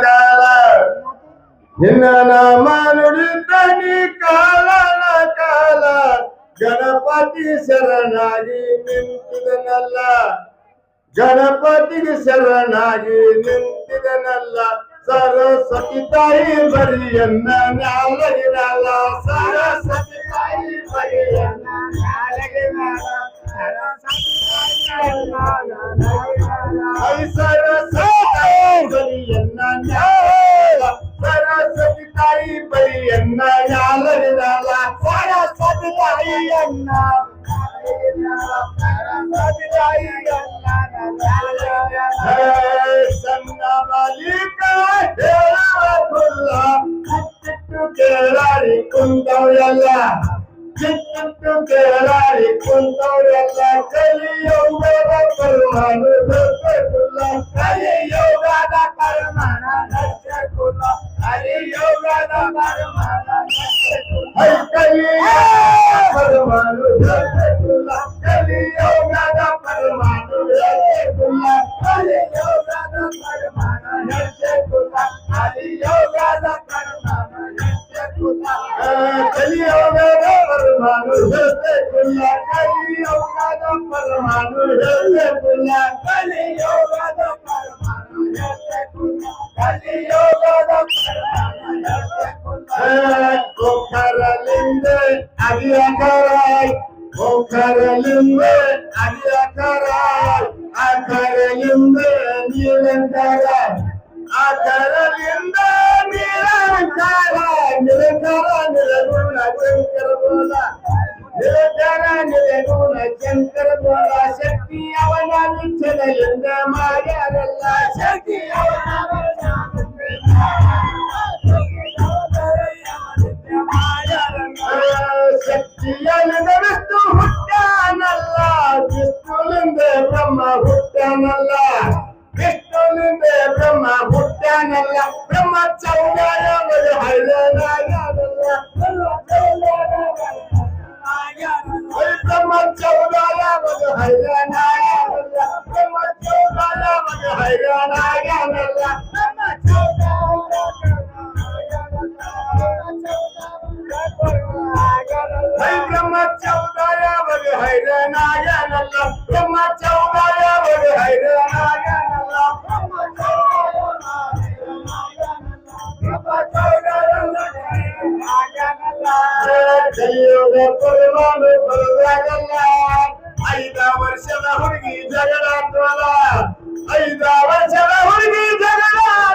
ಕಾಲ ನಿನ್ನ ನಾಮ ನುಡಿತನಿ ಕಾಲ ಕಾಲ ಗಣಪತಿ ಶರಣಾಗಿ ನಿಂತಿದನಲ್ಲ ಗಣಪತಿಗೆ ಶರಣಾಗಿ ನಿಂತಿದನಲ್ಲ ಸರಸ್ವತಿ ತಾಯಿ ಬರಿಯನ್ನ ನ್ಯಾಲಗಿರಲ್ಲ ಸರಸ್ವತಿ ತಾಯಿ ಬರಿಯನ್ನ ನ್ಯಾಲಗಿರಲ್ಲ ಸರಸ್ವತಿ ತಾಯಿ ಬರಿಯನ್ನ ನ್ಯಾಲಗಿರಲ್ಲ ಸರಸ್ವತಿ ತಾಯಿಯನ್ನ ಸಣ್ಣ ಮಾಲೀಕ ಹೇಳಲ್ಲ ಚಿಟ್ಟು ಕೇಳಾರಿ ಕುಂತವ್ರೆಲ್ಲ ಚಿಟ್ಟು ಕೇಳಾರಿ ಕುಂತವ್ರೆಲ್ಲ ಕಲಿಯೋಗದ ಪರಮಾಣ ದರ್ಶಕುಲ್ಲ ಕಲಿಯೋಗದ ಪರಮಾಣ ದರ್ಶಕುಲ್ಲ ಕಲಿಯೋಗದ ಪರಮಾಣ ಪರಮಾಣ ದರ್ಶಕುಲ್ಲ ಕಲಿಯೋಗದ ಪರಮಾಣ ದರ್ಶಕುಲ್ಲ ಕಲಿಯೋಗದ ಪರಮಾಣ ದರ್ಶಕುಲ್ಲ ಕಲಿಯೋಗದ ಪರಮಾಣ ದರ್ಶಕುಲ್ಲ ಕಲಿಯೋಗದ ಪರಮಾಣ ದರ್ಶಕುಲ್ಲ ಕಲಿಯೋಗದ ಪರಮಾಣ ದರ್ಶಕುಲ್ಲ ಕಲಿಯೋಗದ ಪರಮಾಣ ದರ್ಶಕುಲ್ಲ ಕಲಿಯೋಗದ ಪರಮಾಣ ದರ್ಶಕುಲ್ಲ ಕೋಖರಲಿಂದೆ ಅರಿಯಕರಾಯ್ ಕೋಖರಲಿಂದೆ ಅರಿಯಕರಾಯ್ ಆಕರಲಿಂದೆ ನಿರಂತರ ಆಕರಲಿಂದ ನಿರಂತರ ನಿರಂತರ ನಿರಗುಣ ಶಂಕರ ಬೋಲ ನಿರಂತರ ನಿರಗುಣ ಶಂಕರ ಬೋಲ ಶಕ್ತಿ ಅವನ ವಿಠಲಲಿಂದ ಮಾಡ್ಯಾರಲ್ಲ ಶಕ್ತಿ ಅವನ ಶಕ್ತಿಯಲ್ಲಿಂದ ವಿಷ್ಣು ಹುಟ್ಟಾನಲ್ಲ ವಿಷ್ಣುಲಿಂದ ಬ್ರಹ್ಮ ಹುಟ್ಟಾನಲ್ಲ ವಿಷ್ಣುಲಿಂದ ಬ್ರಹ್ಮ ಹುಟ್ಟಾನಲ್ಲ ಬ್ರಹ್ಮ ಚೌಡಾಯವರು ಹೈದನಾಗ್ಯಾನಲ್ಲ ಬ್ರಹ್ಮ ಚೌಡಾಯವರು ಹೈದನಾಗ್ಯಾನಲ್ಲ ಬ್ರಹ್ಮ ಚೌಡಾಯವರು ಹೈದನಾಗ್ಯಾನಲ್ಲ